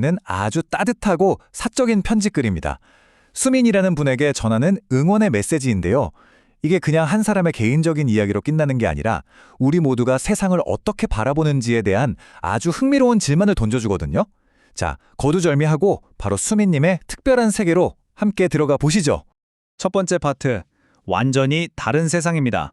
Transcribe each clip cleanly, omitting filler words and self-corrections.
는 아주 따뜻하고 사적인 편지글입니다. 수민이라는 분에게 전하는 응원의 메시지인데요. 이게 그냥 한 사람의 개인적인 이야기로 끝나는 게 아니라 우리 모두가 세상을 어떻게 바라보는지에 대한 아주 흥미로운 질문을 던져주거든요. 자, 거두절미하고 바로 수민님의 특별한 세계로 함께 들어가 보시죠. 첫 번째 파트, 완전히 다른 세상입니다.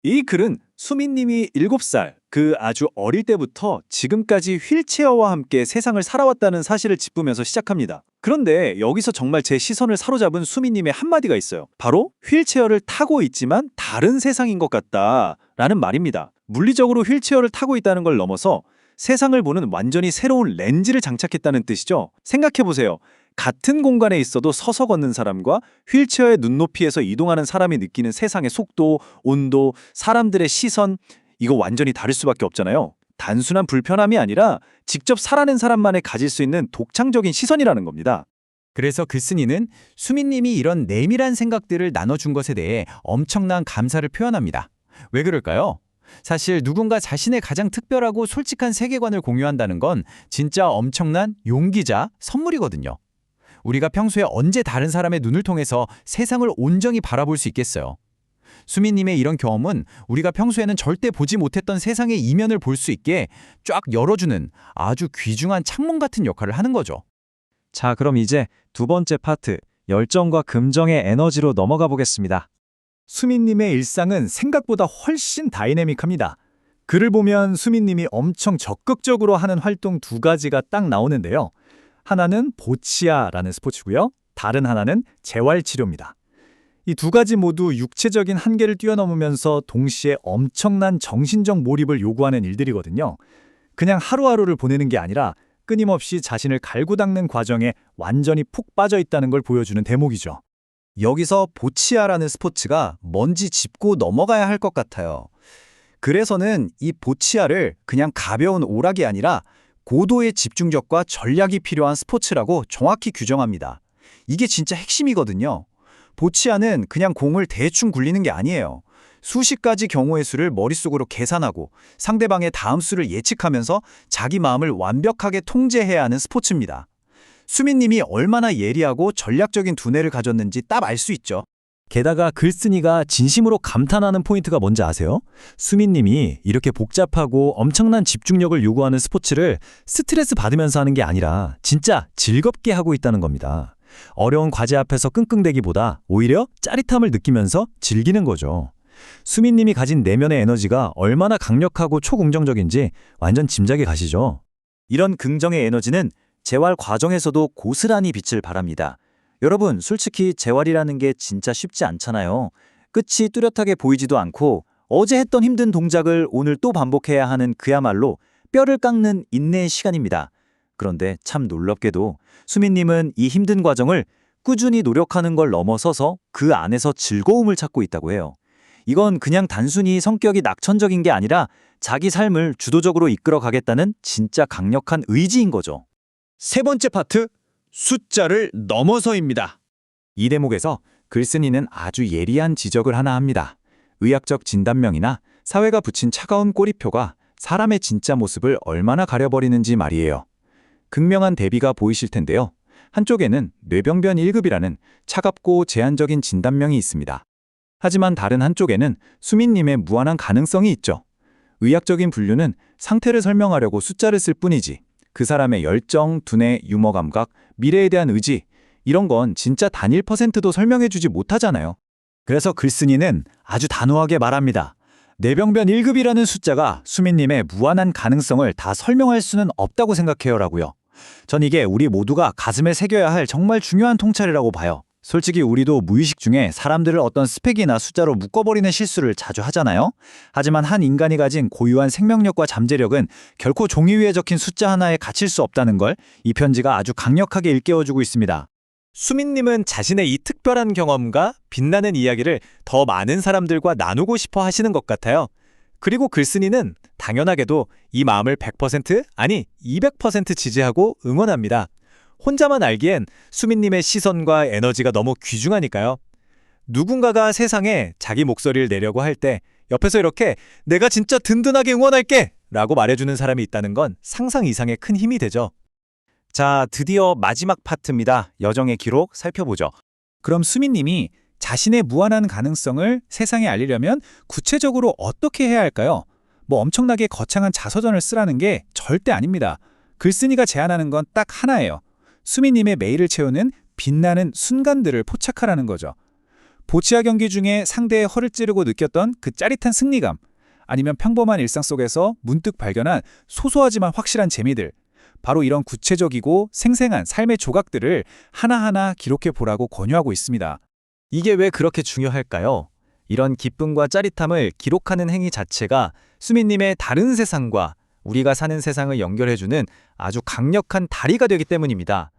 이 글은 수민님이 7살, 그 아주 어릴 때부터 지금까지 휠체어와 함께 세상을 살아왔다는 사실을 짚으면서 시작합니다. 그런데 여기서 정말 제 시선을 사로잡은 수민님의 한마디가 있어요. 바로 휠체어를 타고 있지만 다른 세상인 것 같다라는 말입니다. 물리적으로 휠체어를 타고 있다는 걸 넘어서 세상을 보는 완전히 새로운 렌즈를 장착했다는 뜻이죠. 생각해보세요. 같은 공간에 있어도 서서 걷는 사람과 휠체어의 눈높이에서 이동하는 사람이 느끼는 세상의 속도, 온도, 사람들의 시선, 이거 완전히 다를 수밖에 없잖아요. 단순한 불편함이 아니라 직접 살아낸 사람만이 가질 수 있는 독창적인 시선이라는 겁니다. 그래서 글쓴이는 수민님이 이런 내밀한 생각들을 나눠준 것에 대해 엄청난 감사를 표현합니다. 왜 그럴까요? 사실 누군가 자신의 가장 특별하고 솔직한 세계관을 공유한다는 건 진짜 엄청난 용기자 선물이거든요. 우리가 평소에 언제 다른 사람의 눈을 통해서 세상을 온전히 바라볼 수 있겠어요. 수민님의 이런 경험은 우리가 평소에는 절대 보지 못했던 세상의 이면을 볼 수 있게 쫙 열어주는 아주 귀중한 창문 같은 역할을 하는 거죠. 자, 그럼 이제 두 번째 파트, 열정과 긍정의 에너지로 넘어가 보겠습니다. 수민님의 일상은 생각보다 훨씬 다이내믹합니다. 글을 보면 수민님이 엄청 적극적으로 하는 활동 두 가지가 딱 나오는데요. 하나는 보치아라는 스포츠고요. 다른 하나는 재활치료입니다. 이 두 가지 모두 육체적인 한계를 뛰어넘으면서 동시에 엄청난 정신적 몰입을 요구하는 일들이거든요. 그냥 하루하루를 보내는 게 아니라 끊임없이 자신을 갈고 닦는 과정에 완전히 푹 빠져 있다는 걸 보여주는 대목이죠. 여기서 보치아라는 스포츠가 뭔지 짚고 넘어가야 할 것 같아요. 그래서는 이 보치아를 그냥 가벼운 오락이 아니라 고도의 집중력과 전략이 필요한 스포츠라고 정확히 규정합니다. 이게 진짜 핵심이거든요. 보치아는 그냥 공을 대충 굴리는 게 아니에요. 수십 가지 경우의 수를 머릿속으로 계산하고 상대방의 다음 수를 예측하면서 자기 마음을 완벽하게 통제해야 하는 스포츠입니다. 수민님이 얼마나 예리하고 전략적인 두뇌를 가졌는지 딱 알 수 있죠. 게다가 글쓴이가 진심으로 감탄하는 포인트가 뭔지 아세요? 수민님이 이렇게 복잡하고 엄청난 집중력을 요구하는 스포츠를 스트레스 받으면서 하는 게 아니라 진짜 즐겁게 하고 있다는 겁니다. 어려운 과제 앞에서 끙끙대기보다 오히려 짜릿함을 느끼면서 즐기는 거죠. 수민님이 가진 내면의 에너지가 얼마나 강력하고 초긍정적인지 완전 짐작이 가시죠? 이런 긍정의 에너지는 재활 과정에서도 고스란히 빛을 발합니다. 여러분, 솔직히 재활이라는 게 진짜 쉽지 않잖아요. 끝이 뚜렷하게 보이지도 않고 어제 했던 힘든 동작을 오늘 또 반복해야 하는 그야말로 뼈를 깎는 인내의 시간입니다. 그런데 참 놀랍게도 수민님은 이 힘든 과정을 꾸준히 노력하는 걸 넘어서서 그 안에서 즐거움을 찾고 있다고 해요. 이건 그냥 단순히 성격이 낙천적인 게 아니라 자기 삶을 주도적으로 이끌어 가겠다는 진짜 강력한 의지인 거죠. 세 번째 파트, 숫자를 넘어서입니다. 이 대목에서 글쓴이는 아주 예리한 지적을 하나 합니다. 의학적 진단명이나 사회가 붙인 차가운 꼬리표가 사람의 진짜 모습을 얼마나 가려버리는지 말이에요. 극명한 대비가 보이실 텐데요. 한쪽에는 뇌병변 1급이라는 차갑고 제한적인 진단명이 있습니다. 하지만 다른 한쪽에는 수민님의 무한한 가능성이 있죠. 의학적인 분류는 상태를 설명하려고 숫자를 쓸 뿐이지 그 사람의 열정, 두뇌, 유머 감각, 미래에 대한 의지 이런 건 진짜 단 1%도 설명해주지 못하잖아요. 그래서 글쓴이는 아주 단호하게 말합니다. 뇌병변 1급이라는 숫자가 수민님의 무한한 가능성을 다 설명할 수는 없다고 생각해요라고요. 전 이게 우리 모두가 가슴에 새겨야 할 정말 중요한 통찰이라고 봐요. 솔직히 우리도 무의식 중에 사람들을 어떤 스펙이나 숫자로 묶어버리는 실수를 자주 하잖아요. 하지만 한 인간이 가진 고유한 생명력과 잠재력은 결코 종이 위에 적힌 숫자 하나에 갇힐 수 없다는 걸 이 편지가 아주 강력하게 일깨워주고 있습니다. 수민님은 자신의 이 특별한 경험과 빛나는 이야기를 더 많은 사람들과 나누고 싶어 하시는 것 같아요. 그리고 글쓴이는 당연하게도 이 마음을 100% 아니 200% 지지하고 응원합니다. 혼자만 알기엔 수민님의 시선과 에너지가 너무 귀중하니까요. 누군가가 세상에 자기 목소리를 내려고 할 때 옆에서 이렇게 내가 진짜 든든하게 응원할게 라고 말해주는 사람이 있다는 건 상상 이상의 큰 힘이 되죠. 자, 드디어 마지막 파트입니다. 여정의 기록 살펴보죠. 그럼 수민님이 자신의 무한한 가능성을 세상에 알리려면 구체적으로 어떻게 해야 할까요? 뭐 엄청나게 거창한 자서전을 쓰라는 게 절대 아닙니다. 글쓴이가 제안하는 건 딱 하나예요. 수민님의 메일을 채우는 빛나는 순간들을 포착하라는 거죠. 보치아 경기 중에 상대의 허를 찌르고 느꼈던 그 짜릿한 승리감, 아니면 평범한 일상 속에서 문득 발견한 소소하지만 확실한 재미들, 바로 이런 구체적이고 생생한 삶의 조각들을 하나하나 기록해 보라고 권유하고 있습니다. 이게 왜 그렇게 중요할까요? 이런 기쁨과 짜릿함을 기록하는 행위 자체가 수민님의 다른 세상과 우리가 사는 세상을 연결해주는 아주 강력한 다리가 되기 때문입니다.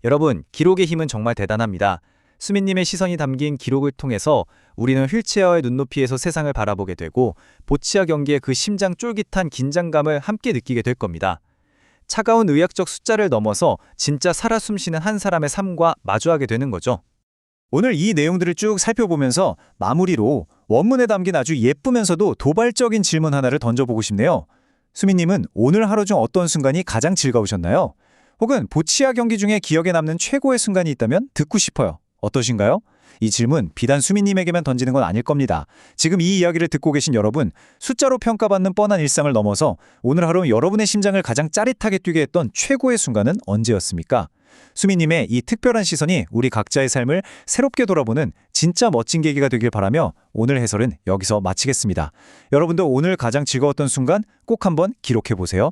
여러분, 기록의 힘은 정말 대단합니다. 수민님의 시선이 담긴 기록을 통해서 우리는 휠체어의 눈높이에서 세상을 바라보게 되고 보치아 경기의 그 심장 쫄깃한 긴장감을 함께 느끼게 될 겁니다. 차가운 의학적 숫자를 넘어서 진짜 살아 숨쉬는 한 사람의 삶과 마주하게 되는 거죠. 오늘 이 내용들을 쭉 살펴보면서 마무리로 원문에 담긴 아주 예쁘면서도 도발적인 질문 하나를 던져보고 싶네요. 수민님은 오늘 하루 중 어떤 순간이 가장 즐거우셨나요? 혹은 보치아 경기 중에 기억에 남는 최고의 순간이 있다면 듣고 싶어요. 어떠신가요? 이 질문 비단 수민님에게만 던지는 건 아닐 겁니다. 지금 이 이야기를 듣고 계신 여러분, 숫자로 평가받는 뻔한 일상을 넘어서 오늘 하루 여러분의 심장을 가장 짜릿하게 뛰게 했던 최고의 순간은 언제였습니까? 수민님의 이 특별한 시선이 우리 각자의 삶을 새롭게 돌아보는 진짜 멋진 계기가 되길 바라며 오늘 해설은 여기서 마치겠습니다. 여러분도 오늘 가장 즐거웠던 순간 꼭 한번 기록해 보세요.